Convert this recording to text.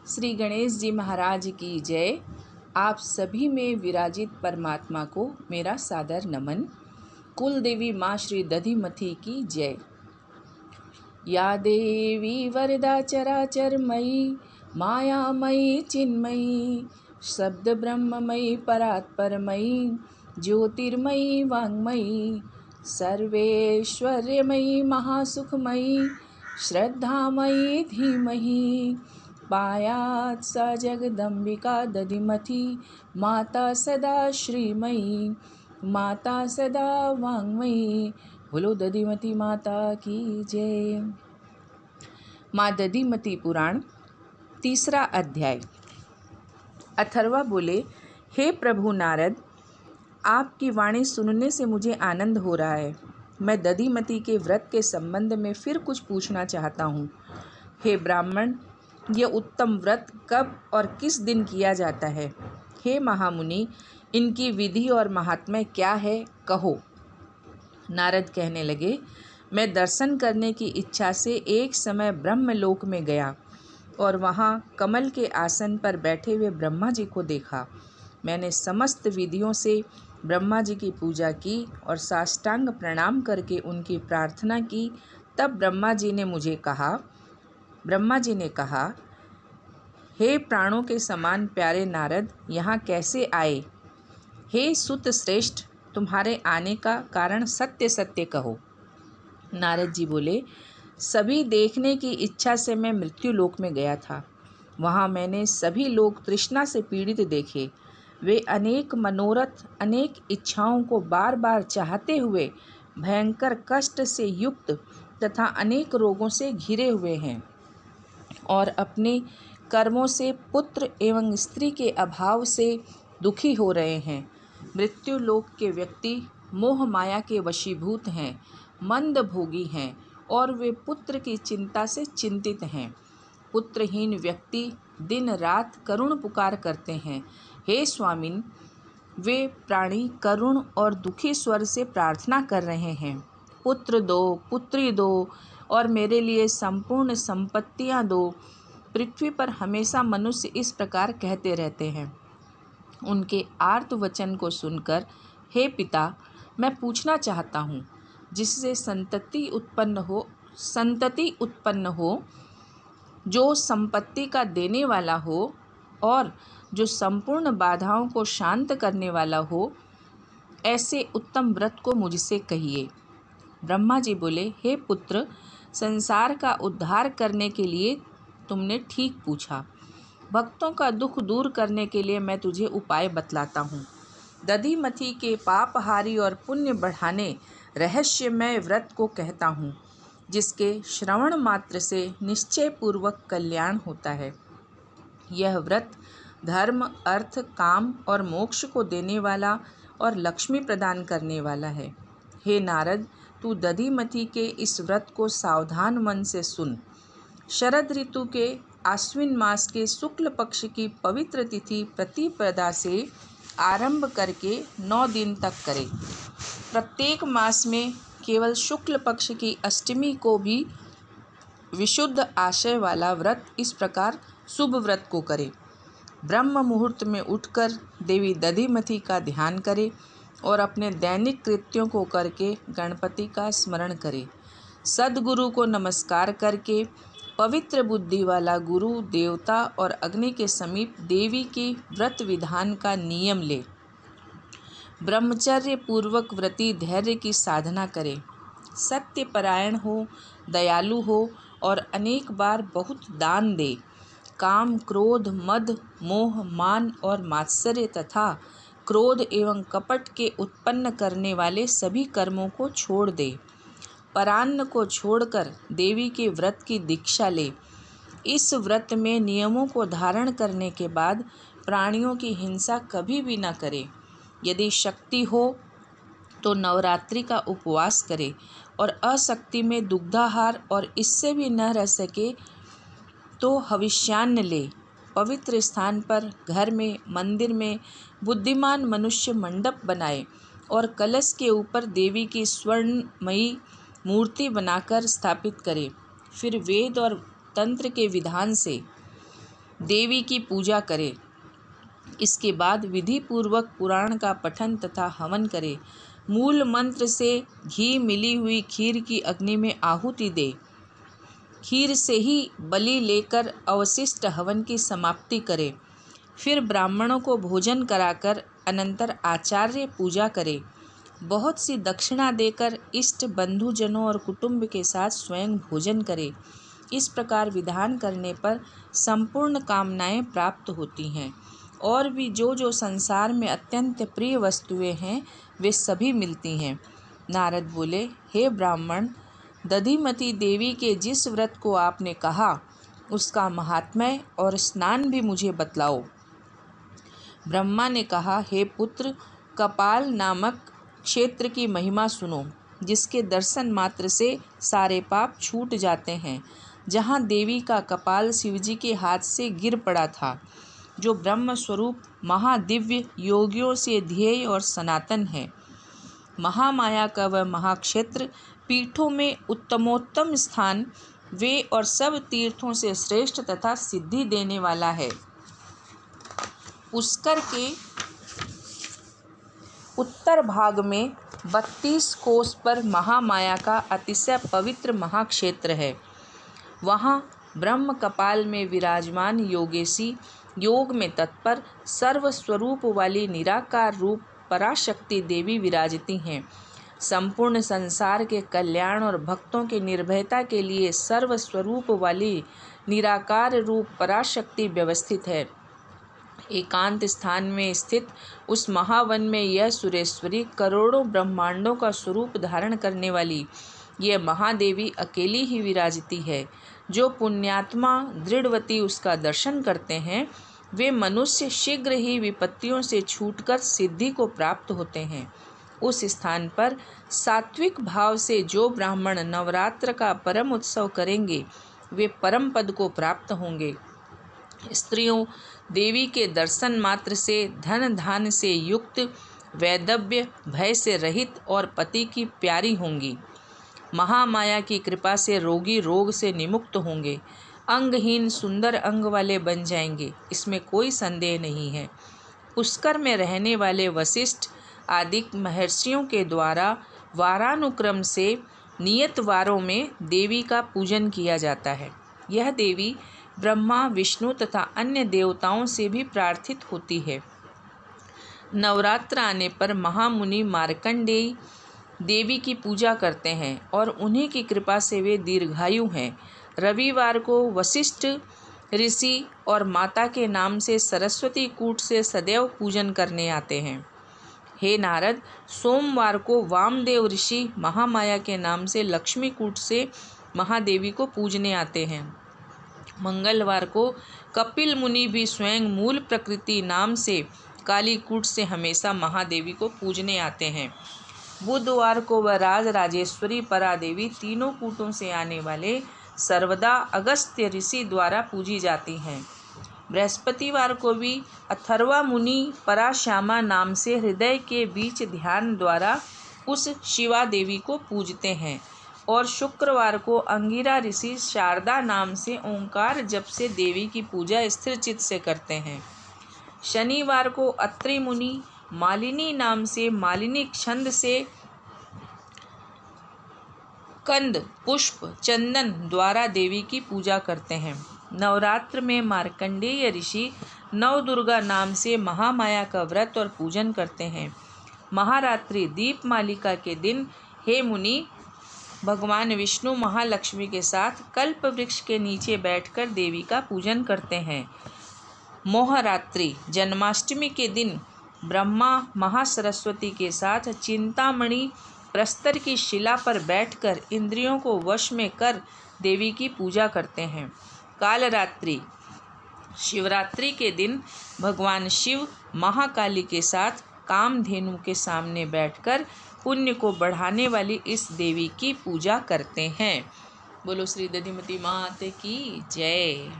श्री गणेश जी महाराज की जय। आप सभी में विराजित परमात्मा को मेरा सादर नमन। कुल देवी माँ श्री दधिमथी की जय। या देवी वरदा चराचरमयी मायामयी चिन्मयी शब्द ब्रह्ममयी परात्परमयी ज्योतिर्मयी वाङ्मयी सर्वैश्वर्यमयी महासुखमयी श्रद्धामयी धीमहि पायात् सा जगदम्बिका दधिमथी माता सदा श्रीमयी माता सदा वाङ्मयी। बोलो दधिमती माता की जय। माँ दधिमती पुराण तीसरा अध्याय। अथर्वा बोले, हे प्रभु नारद, आपकी वाणी सुनने से मुझे आनंद हो रहा है। मैं दधिमती के व्रत के संबंध में फिर कुछ पूछना चाहता हूँ। हे ब्राह्मण, यह उत्तम व्रत कब और किस दिन किया जाता है? हे महामुनि, इनकी विधि और महात्म्य क्या है, कहो। नारद कहने लगे, मैं दर्शन करने की इच्छा से एक समय ब्रह्मलोक में गया और वहाँ कमल के आसन पर बैठे हुए ब्रह्मा जी को देखा। मैंने समस्त विधियों से ब्रह्मा जी की पूजा की और साष्टांग प्रणाम करके उनकी प्रार्थना की। तब ब्रह्मा जी ने कहा, हे प्राणों के समान प्यारे नारद, यहाँ कैसे आए? हे सुत श्रेष्ठ, तुम्हारे आने का कारण सत्य सत्य कहो। नारद जी बोले, सभी देखने की इच्छा से मैं मृत्युलोक में गया था। वहाँ मैंने सभी लोग तृष्णा से पीड़ित देखे। वे अनेक मनोरथ, अनेक इच्छाओं को बार बार चाहते हुए भयंकर कष्ट से युक्त तथा अनेक रोगों से घिरे हुए हैं और अपने कर्मों से पुत्र एवं स्त्री के अभाव से दुखी हो रहे हैं। मृत्युलोक के व्यक्ति मोह माया के वशीभूत हैं, मंद भोगी हैं और वे पुत्र की चिंता से चिंतित हैं। पुत्रहीन व्यक्ति दिन रात करुण पुकार करते हैं। हे स्वामिन, वे प्राणी करुण और दुखी स्वर से प्रार्थना कर रहे हैं, पुत्र दो, पुत्री दो और मेरे लिए संपूर्ण संपत्तियां दो। पृथ्वी पर हमेशा मनुष्य इस प्रकार कहते रहते हैं। उनके आर्त वचन को सुनकर, हे पिता, मैं पूछना चाहता हूँ, जिससे संतति उत्पन्न हो, जो संपत्ति का देने वाला हो और जो संपूर्ण बाधाओं को शांत करने वाला हो, ऐसे उत्तम व्रत को मुझसे कहिए। ब्रह्मा जी बोले, हे पुत्र, संसार का उद्धार करने के लिए तुमने ठीक पूछा। भक्तों का दुख दूर करने के लिए मैं तुझे उपाय बतलाता हूँ। दधिमथी के पापहारी और पुण्य बढ़ाने रहस्यमय व्रत को कहता हूँ, जिसके श्रवण मात्र से निश्चय पूर्वक कल्याण होता है। यह व्रत धर्म, अर्थ, काम और मोक्ष को देने वाला और लक्ष्मी प्रदान करने वाला है। हे नारद, तू दधिमथी के इस व्रत को सावधान मन से सुन। शरद ऋतु के आश्विन मास के शुक्ल पक्ष की पवित्र तिथि प्रतिपदा से आरंभ करके 9 दिन तक करे। प्रत्येक मास में केवल शुक्ल पक्ष की अष्टमी को भी विशुद्ध आशय वाला व्रत इस प्रकार शुभ व्रत को करे। ब्रह्म मुहूर्त में उठकर देवी दधिमथी का ध्यान करे और अपने दैनिक कृत्यों को करके गणपति का स्मरण करे। सद्गुरु को नमस्कार करके पवित्र बुद्धि वाला गुरु, देवता और अग्नि के समीप देवी की व्रत विधान का नियम ले। ब्रह्मचर्य पूर्वक व्रती धैर्य की साधना करे। सत्यपरायण हो, दयालु हो और अनेक बार बहुत दान दे। काम, क्रोध, मद, मोह, मान और मात्सर्य तथा क्रोध एवं कपट के उत्पन्न करने वाले सभी कर्मों को छोड़ दे। परान्न को छोड़कर देवी के व्रत की दीक्षा ले। इस व्रत में नियमों को धारण करने के बाद प्राणियों की हिंसा कभी भी न करे। यदि शक्ति हो तो नवरात्रि का उपवास करे और अशक्ति में दुग्धाहार और इससे भी न रह सके तो हविष्यान्न ले। पवित्र स्थान पर, घर में, मंदिर में बुद्धिमान मनुष्य मंडप बनाए और कलश के ऊपर देवी की स्वर्णमयी मूर्ति बनाकर स्थापित करे। फिर वेद और तंत्र के विधान से देवी की पूजा करे। इसके बाद विधि पूर्वक पुराण का पठन तथा हवन करे। मूल मंत्र से घी मिली हुई खीर की अग्नि में आहुति दे। खीर से ही बलि लेकर अवशिष्ट हवन की समाप्ति करे। फिर ब्राह्मणों को भोजन कराकर अनंतर आचार्य पूजा करे। बहुत सी दक्षिणा देकर इष्ट बंधुजनों और कुटुंब के साथ स्वयं भोजन करे। इस प्रकार विधान करने पर संपूर्ण कामनाएं प्राप्त होती हैं और भी जो संसार में अत्यंत प्रिय वस्तुएं हैं वे सभी मिलती हैं। नारद बोले, हे ब्राह्मण, दधिमती देवी के जिस व्रत को आपने कहा उसका महात्म्य और स्नान भी मुझे बतलाओ। ब्रह्मा ने कहा, हे पुत्र, कपाल नामक क्षेत्र की महिमा सुनो, जिसके दर्शन मात्र से सारे पाप छूट जाते हैं। जहाँ देवी का कपाल शिवजी के हाथ से गिर पड़ा था, जो ब्रह्म स्वरूप महादिव्य योगियों से ध्येय और सनातन है। महामाया का वह महाक्षेत्र पीठों में उत्तमोत्तम स्थान, वे और सब तीर्थों से श्रेष्ठ तथा सिद्धि देने वाला है। पुष्कर के उत्तर भाग में 32 कोस पर महामाया का अतिशय पवित्र महाक्षेत्र है। वहाँ ब्रह्म कपाल में विराजमान योगेशी, योग में तत्पर, सर्वस्वरूप वाली निराकार रूप पराशक्ति देवी विराजती हैं। संपूर्ण संसार के कल्याण और भक्तों के निर्भयता के लिए सर्वस्वरूप वाली निराकार रूप पराशक्ति व्यवस्थित है। एकांत स्थान में स्थित उस महावन में यह सुरेश्वरी करोड़ों ब्रह्मांडों का स्वरूप धारण करने वाली यह महादेवी अकेली ही विराजती है। जो पुण्यात्मा दृढ़वती उसका दर्शन करते हैं, वे मनुष्य शीघ्र ही विपत्तियों से छूटकर सिद्धि को प्राप्त होते हैं। उस स्थान पर सात्विक भाव से जो ब्राह्मण नवरात्र का परम उत्सव करेंगे, वे परम पद को प्राप्त होंगे। स्त्रियों देवी के दर्शन मात्र से धन धान से युक्त, वैदव्य, भय से रहित और पति की प्यारी होंगी। महामाया की कृपा से रोगी रोग से निमुक्त होंगे। अंगहीन सुंदर अंग वाले बन जाएंगे, इसमें कोई संदेह नहीं है। पुष्कर में रहने वाले वशिष्ठ आदि महर्षियों के द्वारा वारानुक्रम से नियत वारों में देवी का पूजन किया जाता है। यह देवी ब्रह्मा, विष्णु तथा अन्य देवताओं से भी प्रार्थित होती है। नवरात्र आने पर महामुनि मार्कंडेय देवी की पूजा करते हैं और उन्हीं की कृपा से वे दीर्घायु हैं। रविवार को वशिष्ठ ऋषि और माता के नाम से सरस्वती कूट से सदैव पूजन करने आते हैं। हे नारद, सोमवार को वामदेव ऋषि महामाया के नाम से लक्ष्मी कूट से महादेवी को पूजने आते हैं। मंगलवार को कपिल मुनि भी स्वयं मूल प्रकृति नाम से काली कूट से हमेशा महादेवी को पूजने आते हैं। बुधवार को वह राजराजेश्वरी परादेवी तीनों कूटों से आने वाले सर्वदा अगस्त्य ऋषि द्वारा पूजी जाती हैं। बृहस्पतिवार को भी अथर्वा मुनि पराश्यामा नाम से हृदय के बीच ध्यान द्वारा उस शिवा देवी को पूजते हैं और शुक्रवार को अंगिरा ऋषि शारदा नाम से ओंकार जप से देवी की पूजा स्थिर चित्त से करते हैं। शनिवार को अत्रि मुनि मालिनी नाम से मालिनी छंद से कंद, पुष्प, चंदन द्वारा देवी की पूजा करते हैं। नवरात्र में मार्कंडेय ऋषि नवदुर्गा नाम से महामाया का व्रत और पूजन करते हैं। महारात्रि दीपमालिका के दिन हे मुनि, भगवान विष्णु महालक्ष्मी के साथ कल्प वृक्ष के नीचे बैठकर देवी का पूजन करते हैं। मोहरात्रि जन्माष्टमी के दिन ब्रह्मा महासरस्वती के साथ चिंतामणि प्रस्तर की शिला पर बैठकर इंद्रियों को वश में कर देवी की पूजा करते हैं। कालरात्रि शिवरात्रि के दिन भगवान शिव महाकाली के साथ कामधेनु के सामने बैठकर पुण्य को बढ़ाने वाली इस देवी की पूजा करते हैं। बोलो श्री दधिमती माता की जय।